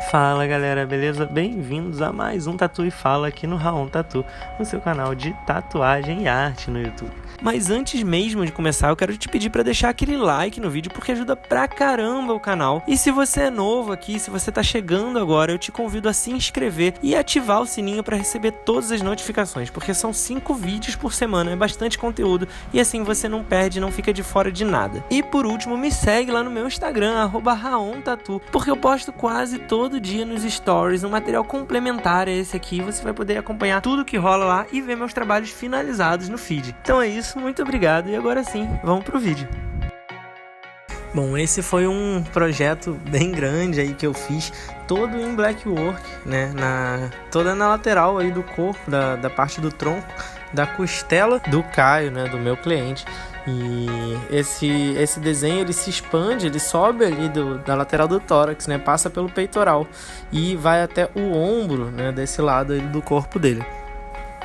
Fala galera, beleza? Bem-vindos a mais um Tatu e Fala aqui no Raon Tatu, o seu canal de tatuagem e arte no YouTube. Mas antes mesmo de começar, eu quero te pedir para deixar aquele like no vídeo, porque ajuda pra caramba o canal. E se você é novo aqui, se você tá chegando agora, eu te convido a se inscrever e ativar o sininho para receber todas as notificações, porque são 5 vídeos por semana, é bastante conteúdo e assim você não perde, não fica de fora de nada. E por último, me segue lá no meu Instagram, @raontatu, porque eu posto quase todo dia nos stories um material complementar a esse aqui. Você vai poder acompanhar tudo que rola lá e ver meus trabalhos finalizados no feed. Então é isso, muito obrigado e agora sim, vamos pro vídeo. Bom, esse foi um projeto bem grande aí que eu fiz, todo em black work, né, toda na lateral aí do corpo, da parte do tronco, da costela do Caio, né, do meu cliente. E esse desenho ele se expande, ele sobe ali da lateral do tórax, né, passa pelo peitoral e vai até o ombro, né, desse lado aí do corpo dele.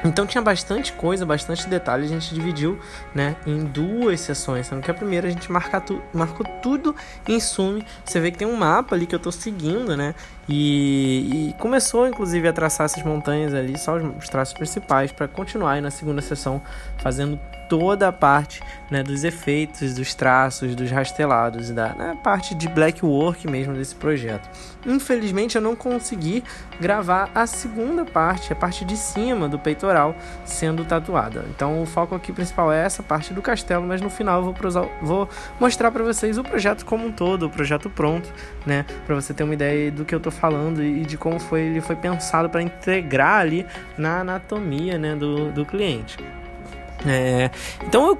Então tinha bastante coisa, bastante detalhe, a gente dividiu, né, em 2 sessões, sendo que a primeira a gente marcou tudo em Sumi. Você vê que tem um mapa ali que eu tô seguindo, né, e começou inclusive a traçar essas montanhas ali, só os traços principais, para continuar aí na segunda sessão fazendo toda a parte, né, dos efeitos, dos traços, dos rastelados, da parte de black work mesmo desse projeto. Infelizmente eu não consegui gravar a segunda parte, a parte de cima do peitoral sendo tatuada. Então o foco aqui principal é essa parte do castelo, mas no final eu vou mostrar para vocês o projeto como um todo, o projeto pronto, né, para você ter uma ideia do que eu tô falando e de como ele foi pensado para integrar ali na anatomia, né, do cliente. Então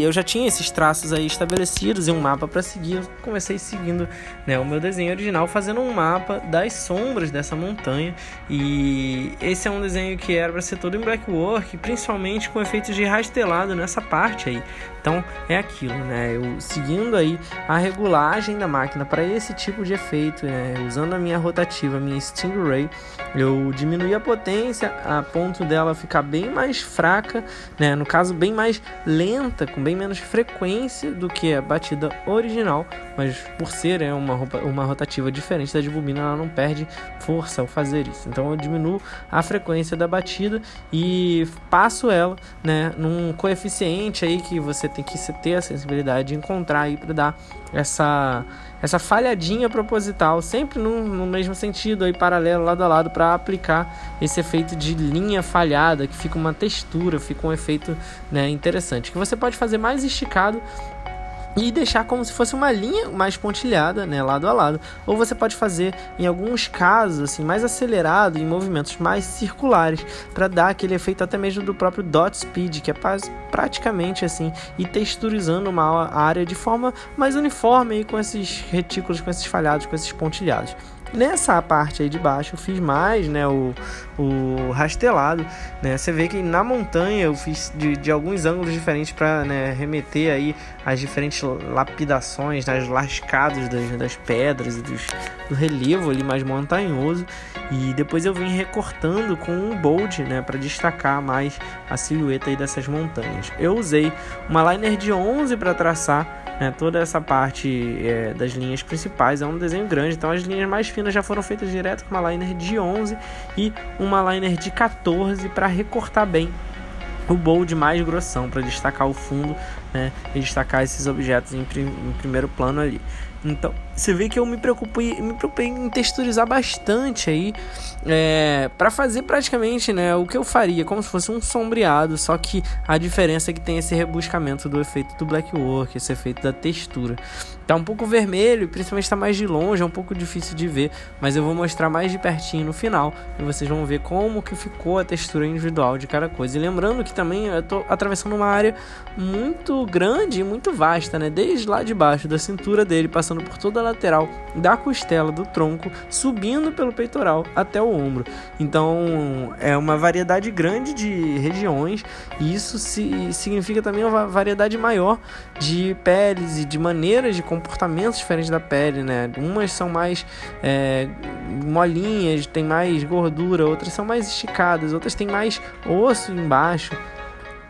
eu já tinha esses traços aí estabelecidos e um mapa para seguir. Eu comecei seguindo, né, o meu desenho original, fazendo um mapa das sombras dessa montanha. E esse é um desenho que era para ser todo em black work, principalmente com efeitos de rastelado nessa parte aí. Então é aquilo, né, eu seguindo aí a regulagem da máquina para esse tipo de efeito, né, usando a minha rotativa, a minha Stingray, eu diminuí a potência a ponto dela ficar bem mais fraca, né, no caso bem mais lenta, com bem menos frequência do que a batida original, mas por ser uma rotativa diferente da de bobina, ela não perde força ao fazer isso. Então eu diminuo a frequência da batida e passo ela, né, num coeficiente aí que você tem que ter a sensibilidade de encontrar aí para dar essa falhadinha proposital, sempre no mesmo sentido aí, paralelo, lado a lado, para aplicar esse efeito de linha falhada, que fica uma textura, fica um efeito, né, interessante, que você pode fazer mais esticado e deixar como se fosse uma linha mais pontilhada, né, lado a lado, ou você pode fazer, em alguns casos, assim, mais acelerado, em movimentos mais circulares, para dar aquele efeito até mesmo do próprio dot speed, que é praticamente assim, e texturizando uma área de forma mais uniforme aí, com esses retículos, com esses falhados, com esses pontilhados. Nessa parte aí de baixo eu fiz mais, né, o rastelado, né? Você vê que na montanha eu fiz de alguns ângulos diferentes para, né, remeter aí as diferentes lapidações, nas lascadas das pedras e do relevo ali mais montanhoso, e depois eu vim recortando com um bold, né, para destacar mais a silhueta aí dessas montanhas. Eu usei uma liner de 11 para traçar, né, toda essa parte das linhas principais. É um desenho grande, então as linhas mais finas já foram feitas direto com uma liner de 11 e uma liner de 14 para recortar bem o bold mais grossão, para destacar o fundo, né, e destacar esses objetos em primeiro plano ali. Então você vê que eu me preocupei em texturizar bastante aí, para fazer praticamente, né, o que eu faria, como se fosse um sombreado, só que a diferença é que tem esse rebuscamento do efeito do black work, esse efeito da textura. Tá um pouco vermelho, principalmente está mais de longe, é um pouco difícil de ver, mas eu vou mostrar mais de pertinho no final e vocês vão ver como que ficou a textura individual de cada coisa. E lembrando que também eu tô atravessando uma área muito grande e muito vasta, né, desde lá de baixo da cintura dele, passando por toda a lateral da costela do tronco, subindo pelo peitoral até o ombro. Então é uma variedade grande de regiões, e isso significa também uma variedade maior de peles e de maneiras de comportamentos diferentes da pele, né? Umas são mais molinhas, tem mais gordura, outras são mais esticadas, outras têm mais osso embaixo.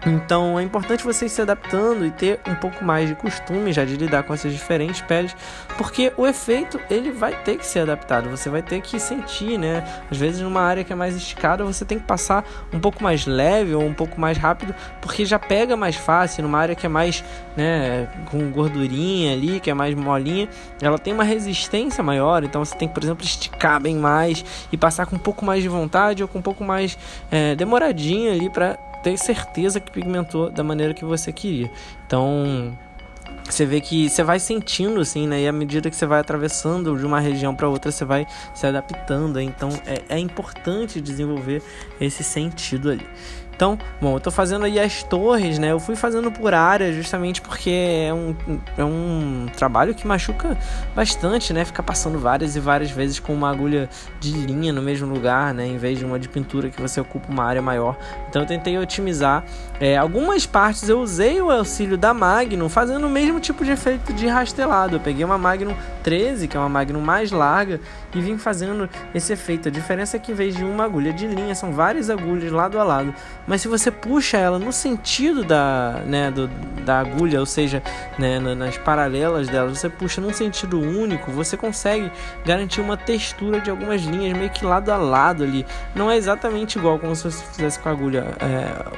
Então é importante você ir se adaptando e ter um pouco mais de costume já de lidar com essas diferentes peles, porque o efeito ele vai ter que ser adaptado, você vai ter que sentir, né? Às vezes numa área que é mais esticada você tem que passar um pouco mais leve ou um pouco mais rápido, porque já pega mais fácil. Numa área que é mais, né, com gordurinha ali, que é mais molinha, ela tem uma resistência maior, então você tem que, por exemplo, esticar bem mais e passar com um pouco mais de vontade ou com um pouco mais demoradinho ali para ter certeza que pigmentou da maneira que você queria. Então você vê que você vai sentindo assim, né? E à medida que você vai atravessando de uma região para outra, você vai se adaptando. Então é importante desenvolver esse sentido ali. Então, bom, eu tô fazendo aí as torres, né? Eu fui fazendo por área justamente porque é um trabalho que machuca bastante, né? Ficar passando várias e várias vezes com uma agulha de linha no mesmo lugar, né? Em vez de uma de pintura que você ocupa uma área maior. Então eu tentei otimizar. Algumas partes eu usei o auxílio da Magnum fazendo o mesmo tipo de efeito de rastelado. Eu peguei uma Magnum 13, que é uma Magnum mais larga, e vim fazendo esse efeito. A diferença é que em vez de uma agulha de linha, são várias agulhas lado a lado. Mas se você puxa ela no sentido da agulha, ou seja, né, nas paralelas dela, você puxa num sentido único, você consegue garantir uma textura de algumas linhas meio que lado a lado ali. Não é exatamente igual como se você fizesse com a agulha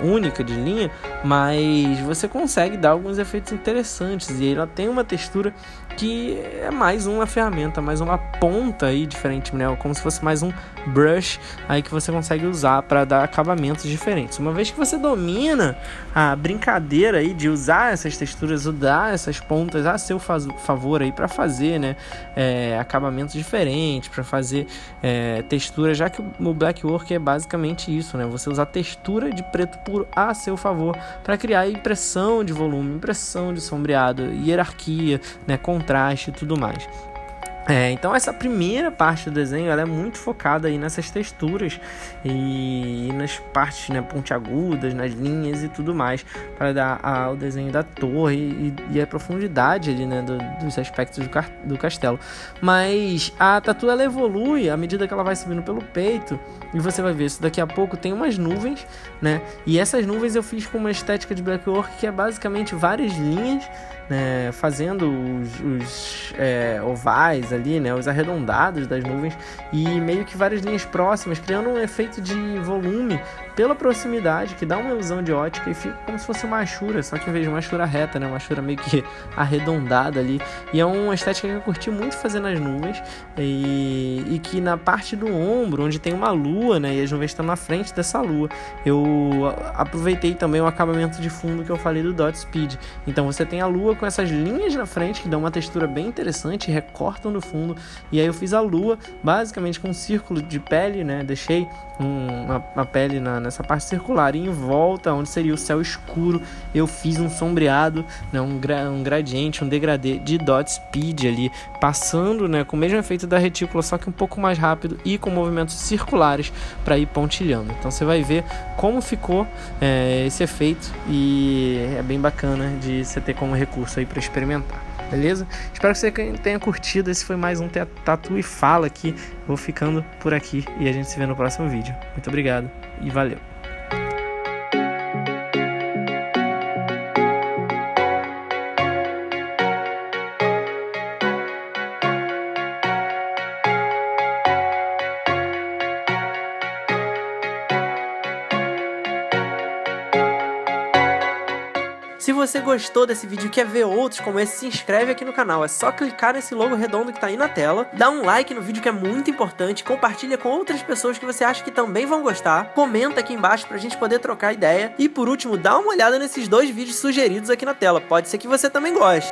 única de linha, mas você consegue dar alguns efeitos interessantes e ela tem uma textura que é mais uma ferramenta, mais uma ponta aí diferente, né? Como se fosse mais um brush aí que você consegue usar para dar acabamentos diferentes. Uma vez que você domina a brincadeira aí de usar essas texturas, usar essas pontas a seu favor aí para fazer, né, acabamentos diferentes, para fazer textura, já que o black work é basicamente isso, né? Você usar textura de preto puro a seu favor para criar impressão de volume, impressão de sombreado, hierarquia, né, contraste e tudo mais. Então essa primeira parte do desenho ela é muito focada aí nessas texturas e nas partes, né, pontiagudas, nas linhas e tudo mais, para dar ao desenho da torre e a profundidade ali, né, dos aspectos do castelo. Mas a tatu ela evolui à medida que ela vai subindo pelo peito, e você vai ver isso daqui a pouco. Tem umas nuvens, né, e essas nuvens eu fiz com uma estética de black work que é basicamente várias linhas, né, fazendo os ovais ali, né, os arredondados das nuvens e meio que várias linhas próximas, criando um efeito de volume pela proximidade, que dá uma ilusão de ótica e fica como se fosse uma achura, só que em vez de uma achura reta, né, uma achura meio que arredondada ali. E é uma estética que eu curti muito fazer nas nuvens e que na parte do ombro, onde tem uma lua, né, e as nuvens estão na frente dessa lua, eu aproveitei também o acabamento de fundo que eu falei do Dot Speed. Então você tem a lua com essas linhas na frente que dão uma textura bem interessante, recortam no fundo, e aí eu fiz a lua basicamente com um círculo de pele, né, deixei uma pele nessa parte circular, e em volta, onde seria o céu escuro, eu fiz um sombreado, né, um gradiente, um degradê de Dot Speed ali, passando, né, com o mesmo efeito da retícula, só que um pouco mais rápido e com movimentos circulares para ir pontilhando. Então você vai ver como ficou esse efeito, e é bem bacana de você ter como recurso aí para experimentar. Beleza? Espero que você tenha curtido. Esse foi mais um Tatu e Fala aqui. Vou ficando por aqui e a gente se vê no próximo vídeo. Muito obrigado e valeu! Se você gostou desse vídeo e quer ver outros como esse, se inscreve aqui no canal. É só clicar nesse logo redondo que tá aí na tela, dá um like no vídeo que é muito importante, compartilha com outras pessoas que você acha que também vão gostar, comenta aqui embaixo pra gente poder trocar ideia, e por último, dá uma olhada nesses 2 vídeos sugeridos aqui na tela, pode ser que você também goste.